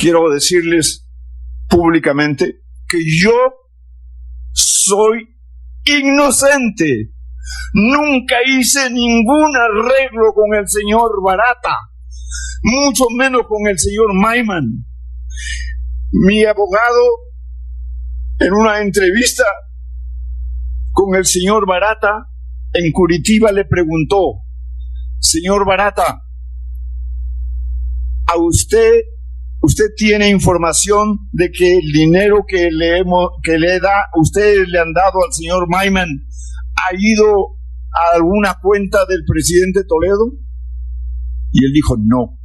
quiero decirles públicamente que yo soy inocente. Nunca hice ningún arreglo con el señor Barata, mucho menos con el señor Maiman. Mi abogado, en una entrevista con el señor Barata en Curitiba, le preguntó: señor Barata, ¿a usted tiene información de que el dinero que ustedes le han dado al señor Maiman ha ido a alguna cuenta del presidente Toledo? Y él dijo no.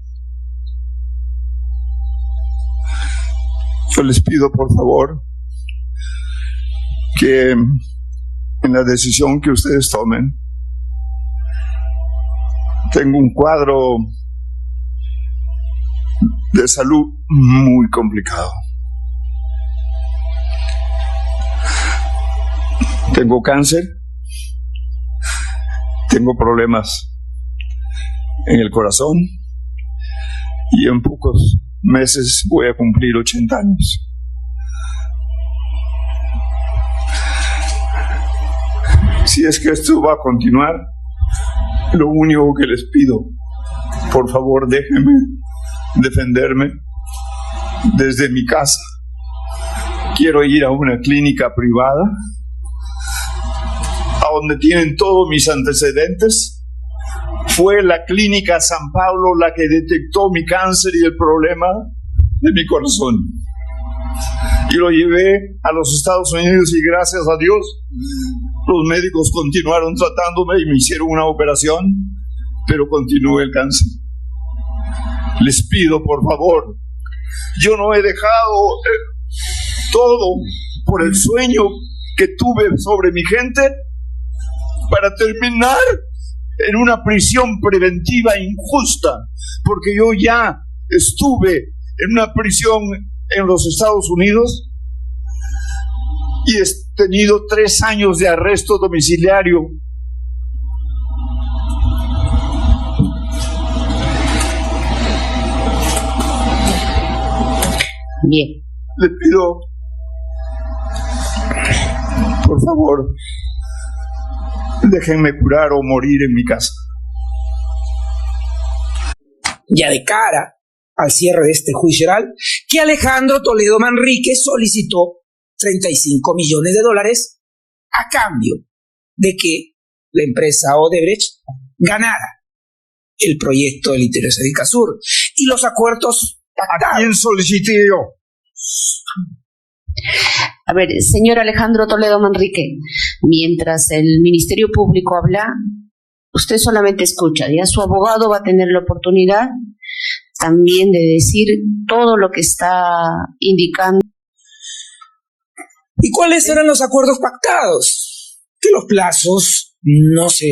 Yo les pido, por favor, que en la decisión que ustedes tomen, tengo un cuadro de salud muy complicado. Tengo cáncer, tengo problemas en el corazón y en pocos meses voy a cumplir 80 años. Si es que esto va a continuar, lo único que les pido, por favor, déjenme defenderme desde mi casa. Quiero ir a una clínica privada a donde tienen todos mis antecedentes. Fue la clínica San Pablo la que detectó mi cáncer y el problema de mi corazón. Y lo llevé a los Estados Unidos y gracias a Dios los médicos continuaron tratándome y me hicieron una operación, pero continuó el cáncer. Les pido, por favor, yo no he dejado todo por el sueño que tuve sobre mi gente para terminar en una prisión preventiva injusta, porque yo ya estuve en una prisión en los Estados Unidos y he tenido 3 años de arresto domiciliario. Bien. Le pido, por favor, déjenme curar o morir en mi casa. Ya de cara al cierre de este juicio oral, que Alejandro Toledo Manrique solicitó $35 millones a cambio de que la empresa Odebrecht ganara el proyecto del Interoceánica Sur y los acuerdos pactados. ¿A quién solicité yo? A ver, señor Alejandro Toledo Manrique, mientras el Ministerio Público habla, usted solamente escucha. Ya su abogado va a tener la oportunidad también de decir todo lo que está indicando. ¿Y cuáles eran los acuerdos pactados? Que los plazos no se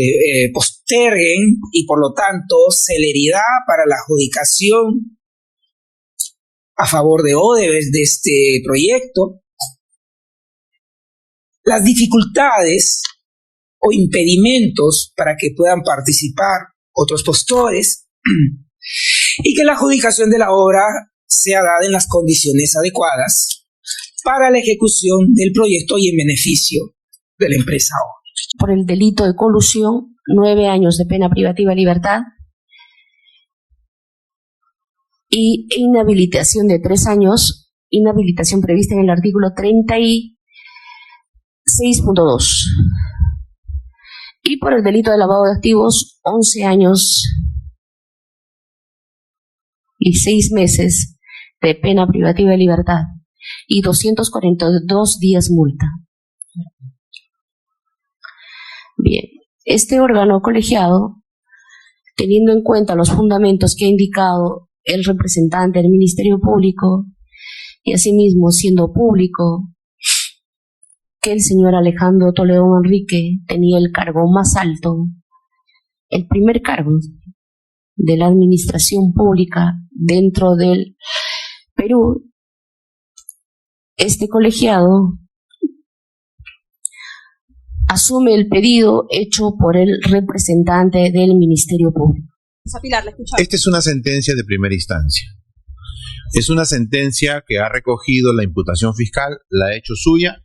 posterguen y por lo tanto celeridad para la adjudicación a favor de Odebrecht de este proyecto, las dificultades o impedimentos para que puedan participar otros postores y que la adjudicación de la obra sea dada en las condiciones adecuadas para la ejecución del proyecto y en beneficio de la empresa Odebrecht. Por el delito de colusión, 9 años de pena privativa de libertad y inhabilitación de 3 años, inhabilitación prevista en el artículo 36.2. Y por el delito de lavado de activos, 11 años y 6 meses de pena privativa de libertad y 242 días multa. Bien, este órgano colegiado, teniendo en cuenta los fundamentos que ha indicado el representante del Ministerio Público y asimismo siendo público que el señor Alejandro Toledo Manrique tenía el cargo más alto, el primer cargo de la administración pública dentro del Perú, este colegiado asume el pedido hecho por el representante del Ministerio Público. Esta es una sentencia de primera instancia. Es una sentencia que ha recogido la imputación fiscal, la ha hecho suya.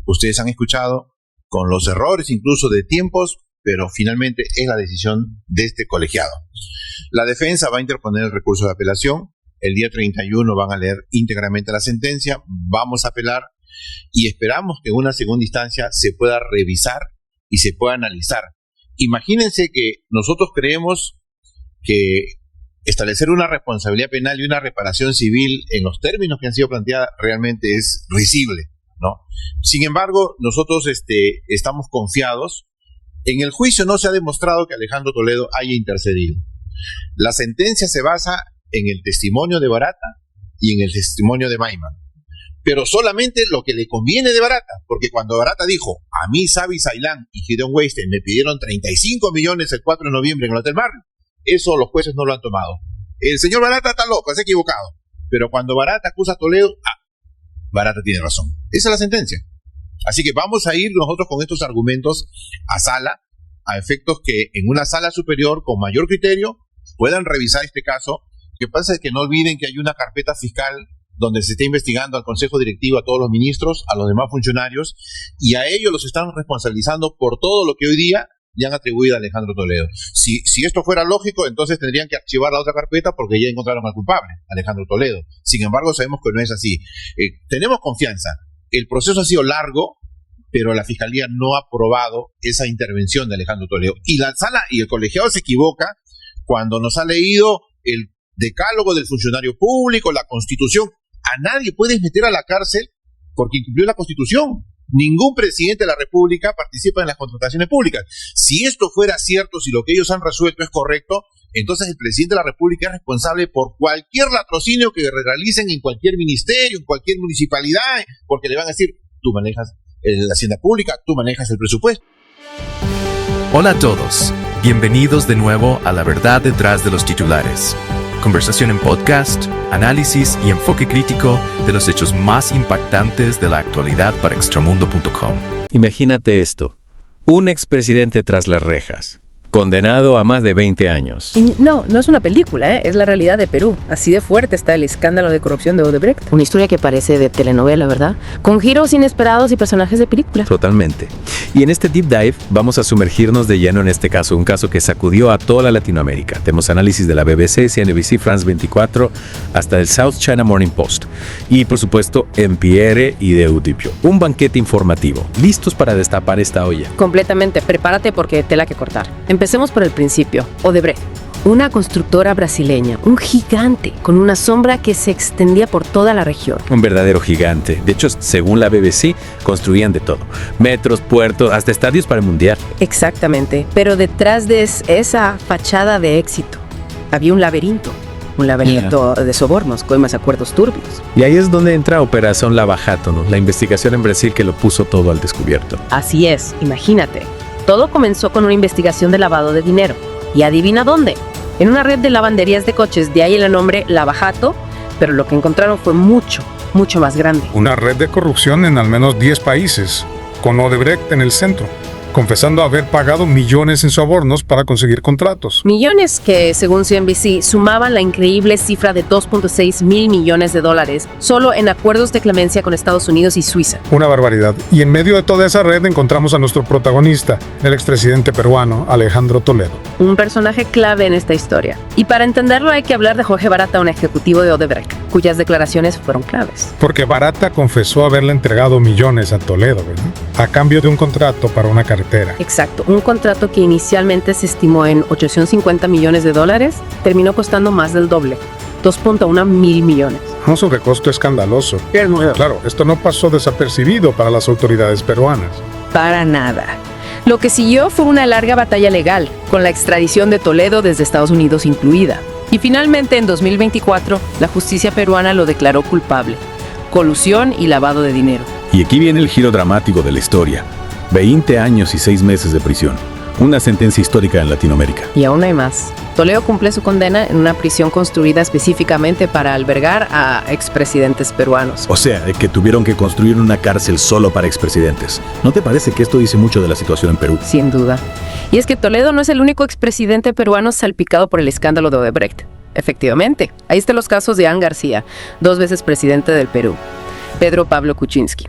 Ustedes han escuchado con los errores incluso de tiempos, pero finalmente es la decisión de este colegiado. La defensa va a interponer el recurso de apelación. El día 31 van a leer íntegramente la sentencia. Vamos a apelar y esperamos que en una segunda instancia se pueda revisar y se pueda analizar. Imagínense que nosotros creemos que establecer una responsabilidad penal y una reparación civil en los términos que han sido planteadas realmente es risible, ¿no? Sin embargo, nosotros estamos confiados. En el juicio no se ha demostrado que Alejandro Toledo haya intercedido. La sentencia se basa en el testimonio de Barata y en el testimonio de Maiman, pero solamente lo que le conviene de Barata, porque cuando Barata dijo, a mí Savi Sailán y Gideon Weinstein me pidieron 35 millones el 4 de noviembre en el Hotel Barrio, eso los jueces no lo han tomado. El señor Barata está loco, se ha equivocado, pero cuando Barata acusa a Toledo, Barata tiene razón. Esa es la sentencia. Así que vamos a ir nosotros con estos argumentos a sala, a efectos que en una sala superior con mayor criterio puedan revisar este caso. Lo que pasa es que no olviden que hay una carpeta fiscal donde se está investigando al Consejo Directivo, a todos los ministros, a los demás funcionarios, y a ellos los están responsabilizando por todo lo que hoy día le han atribuido a Alejandro Toledo. Si esto fuera lógico, entonces tendrían que archivar la otra carpeta porque ya encontraron al culpable, Alejandro Toledo. Sin embargo, sabemos que no es así. Tenemos confianza. El proceso ha sido largo, pero la Fiscalía no ha aprobado esa intervención de Alejandro Toledo. Y la sala y el colegiado se equivoca cuando nos ha leído el decálogo del funcionario público, la Constitución. A nadie puedes meter a la cárcel porque incumplió la Constitución. Ningún presidente de la República participa en las contrataciones públicas. Si esto fuera cierto, si lo que ellos han resuelto es correcto, entonces el presidente de la República es responsable por cualquier latrocinio que realicen en cualquier ministerio, en cualquier municipalidad, porque le van a decir, tú manejas la hacienda pública, tú manejas el presupuesto. Hola a todos, bienvenidos de nuevo a La Verdad Detrás de los Titulares. Conversación en podcast, análisis y enfoque crítico de los hechos más impactantes de la actualidad para extramundo.com. Imagínate esto, un expresidente tras las rejas, condenado a más de 20 años. No es una película, es la realidad de Perú. Así de fuerte está el escándalo de corrupción de Odebrecht. Una historia que parece de telenovela, ¿verdad? Con giros inesperados y personajes de película. Totalmente. Y en este Deep Dive vamos a sumergirnos de lleno en este caso, un caso que sacudió a toda la Latinoamérica. Tenemos análisis de la BBC, CNBC, France 24, hasta el South China Morning Post. Y por supuesto, NPR y de Eudipio. Un banquete informativo, listos para destapar esta olla. Completamente, prepárate porque tela que cortar. Empecemos por el principio. Odebrecht, una constructora brasileña, un gigante con una sombra que se extendía por toda la región. Un verdadero gigante. De hecho, según la BBC, construían de todo. Metros, puertos, hasta estadios para el mundial. Exactamente. Pero detrás de esa fachada de éxito había un laberinto. Un laberinto de sobornos con más acuerdos turbios. Y ahí es donde entra Operación Lava Jato, ¿no? La investigación en Brasil que lo puso todo al descubierto. Así es, imagínate. Todo comenzó con una investigación de lavado de dinero. ¿Y adivina dónde? En una red de lavanderías de coches, de ahí el nombre Lava Jato, pero lo que encontraron fue mucho más grande. Una red de corrupción en al menos 10 países, con Odebrecht en el centro, confesando haber pagado millones en sobornos para conseguir contratos. Millones que, según CNBC, sumaban la increíble cifra de 2.6 mil millones de dólares solo en acuerdos de clemencia con Estados Unidos y Suiza. Una barbaridad. Y en medio de toda esa red encontramos a nuestro protagonista, el expresidente peruano Alejandro Toledo. Un personaje clave en esta historia. Y para entenderlo hay que hablar de Jorge Barata, un ejecutivo de Odebrecht, cuyas declaraciones fueron claves. Porque Barata confesó haberle entregado millones a Toledo, ¿verdad? A cambio de un contrato para una carretera. Exacto, un contrato que inicialmente se estimó en 850 millones de dólares, terminó costando más del doble, 2.1 mil millones. Un sobrecosto escandaloso. Claro, esto no pasó desapercibido para las autoridades peruanas. Para nada. Lo que siguió fue una larga batalla legal, con la extradición de Toledo desde Estados Unidos incluida. Y finalmente, en 2024, la justicia peruana lo declaró culpable. Colusión y lavado de dinero. Y aquí viene el giro dramático de la historia. 20 años y 6 meses de prisión. Una sentencia histórica en Latinoamérica. Y aún hay más. Toledo cumple su condena en una prisión construida específicamente para albergar a expresidentes peruanos. O sea, que tuvieron que construir una cárcel solo para expresidentes. ¿No te parece que esto dice mucho de la situación en Perú? Sin duda. Y es que Toledo no es el único expresidente peruano salpicado por el escándalo de Odebrecht. Efectivamente, ahí están los casos de Anne García, 2 veces presidente del Perú, Pedro Pablo Kuczynski.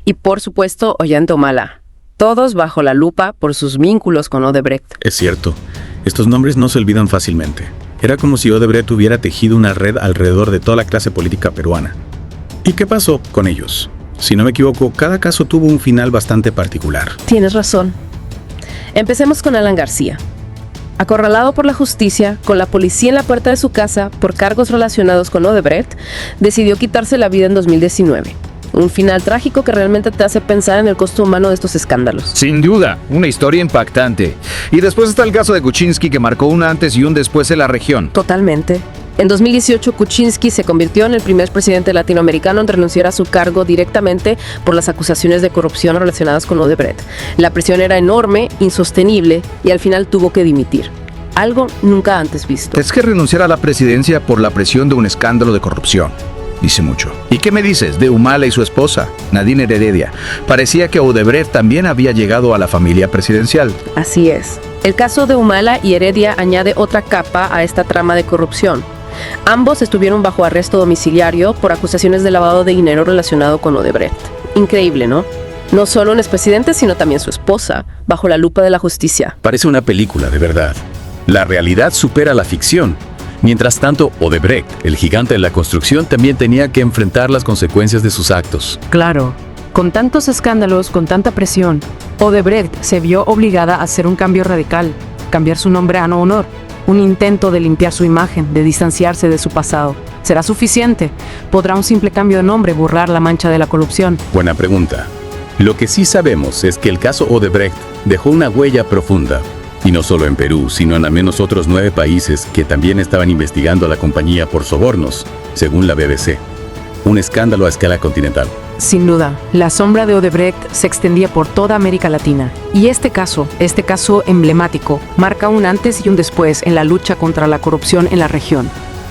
Y por supuesto, Ollanta Humala, todos bajo la lupa por sus vínculos con Odebrecht. Es cierto, estos nombres no se olvidan fácilmente. Era como si Odebrecht hubiera tejido una red alrededor de toda la clase política peruana. ¿Y qué pasó con ellos? Si no me equivoco, cada caso tuvo un final bastante particular. Tienes razón. Empecemos con Alan García. Acorralado por la justicia, con la policía en la puerta de su casa por cargos relacionados con Odebrecht, decidió quitarse la vida en 2019. Un final trágico que realmente te hace pensar en el costo humano de estos escándalos. Sin duda, una historia impactante. Y después está el caso de Kuczynski, que marcó un antes y un después en la región. Totalmente. En 2018, Kuczynski se convirtió en el primer presidente latinoamericano en renunciar a su cargo directamente por las acusaciones de corrupción relacionadas con Odebrecht. La presión era enorme, insostenible, y al final tuvo que dimitir. Algo nunca antes visto. Es que renunciar a la presidencia por la presión de un escándalo de corrupción dice mucho. ¿Y qué me dices de Humala y su esposa, Nadine Heredia? Parecía que Odebrecht también había llegado a la familia presidencial. Así es. El caso de Humala y Heredia añade otra capa a esta trama de corrupción. Ambos estuvieron bajo arresto domiciliario por acusaciones de lavado de dinero relacionado con Odebrecht. Increíble, ¿no? No solo un expresidente, sino también su esposa, bajo la lupa de la justicia. Parece una película, de verdad. La realidad supera la ficción. Mientras tanto, Odebrecht, el gigante de la construcción, también tenía que enfrentar las consecuencias de sus actos. Claro, con tantos escándalos, con tanta presión, Odebrecht se vio obligada a hacer un cambio radical, cambiar su nombre a no honor. Un intento de limpiar su imagen, de distanciarse de su pasado. ¿Será suficiente? ¿Podrá un simple cambio de nombre borrar la mancha de la corrupción? Buena pregunta. Lo que sí sabemos es que el caso Odebrecht dejó una huella profunda. Y no solo en Perú, sino en al menos otros 9 países que también estaban investigando a la compañía por sobornos, según la BBC. Un escándalo a escala continental. Sin duda, la sombra de Odebrecht se extendía por toda América Latina. Y este caso emblemático, marca un antes y un después en la lucha contra la corrupción en la región.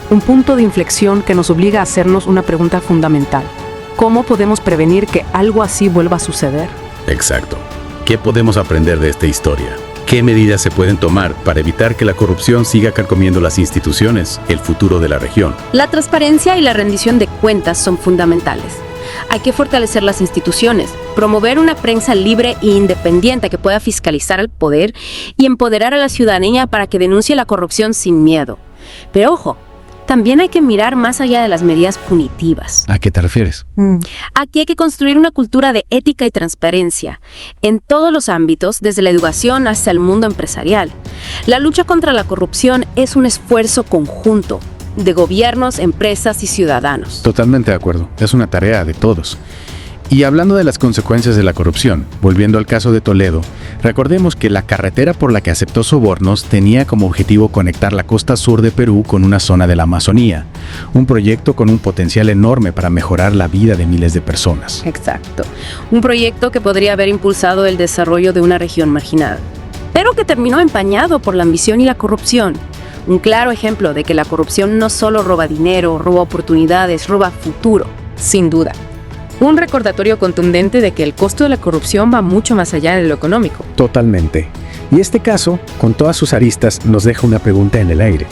Un punto de inflexión que nos obliga a hacernos una pregunta fundamental. ¿Cómo podemos prevenir que algo así vuelva a suceder? Exacto. ¿Qué podemos aprender de esta historia? ¿Qué medidas se pueden tomar para evitar que la corrupción siga carcomiendo las instituciones, el futuro de la región? La transparencia y la rendición de cuentas son fundamentales. Hay que fortalecer las instituciones, promover una prensa libre e independiente que pueda fiscalizar al poder y empoderar a la ciudadanía para que denuncie la corrupción sin miedo. Pero ojo, también hay que mirar más allá de las medidas punitivas. ¿A qué te refieres? Aquí hay que construir una cultura de ética y transparencia en todos los ámbitos, desde la educación hasta el mundo empresarial. La lucha contra la corrupción es un esfuerzo conjunto de gobiernos, empresas y ciudadanos. Totalmente de acuerdo. Es una tarea de todos. Y hablando de las consecuencias de la corrupción, volviendo al caso de Toledo, recordemos que la carretera por la que aceptó sobornos tenía como objetivo conectar la costa sur de Perú con una zona de la Amazonía, un proyecto con un potencial enorme para mejorar la vida de miles de personas. Exacto. Un proyecto que podría haber impulsado el desarrollo de una región marginada, pero que terminó empañado por la ambición y la corrupción. Un claro ejemplo de que la corrupción no solo roba dinero, roba oportunidades, roba futuro. Sin duda. Un recordatorio contundente de que el costo de la corrupción va mucho más allá de lo económico. Totalmente. Y este caso, con todas sus aristas, nos deja una pregunta en el aire.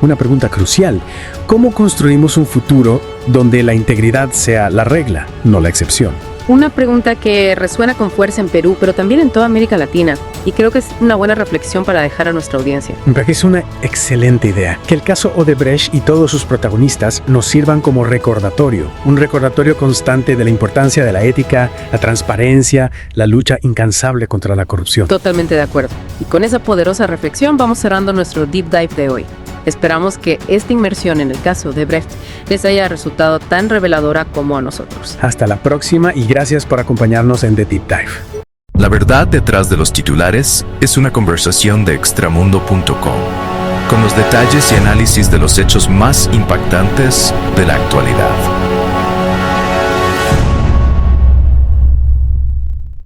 Una pregunta crucial. ¿Cómo construimos un futuro donde la integridad sea la regla, no la excepción? Una pregunta que resuena con fuerza en Perú, pero también en toda América Latina. Y creo que es una buena reflexión para dejar a nuestra audiencia. Me parece una excelente idea. Que el caso Odebrecht y todos sus protagonistas nos sirvan como recordatorio. Un recordatorio constante de la importancia de la ética, la transparencia, la lucha incansable contra la corrupción. Totalmente de acuerdo. Y con esa poderosa reflexión vamos cerrando nuestro Deep Dive de hoy. Esperamos que esta inmersión en el caso Odebrecht les haya resultado tan reveladora como a nosotros. Hasta la próxima y gracias por acompañarnos en The Deep Dive. La verdad detrás de los titulares es una conversación de extramundo.com, con los detalles y análisis de los hechos más impactantes de la actualidad.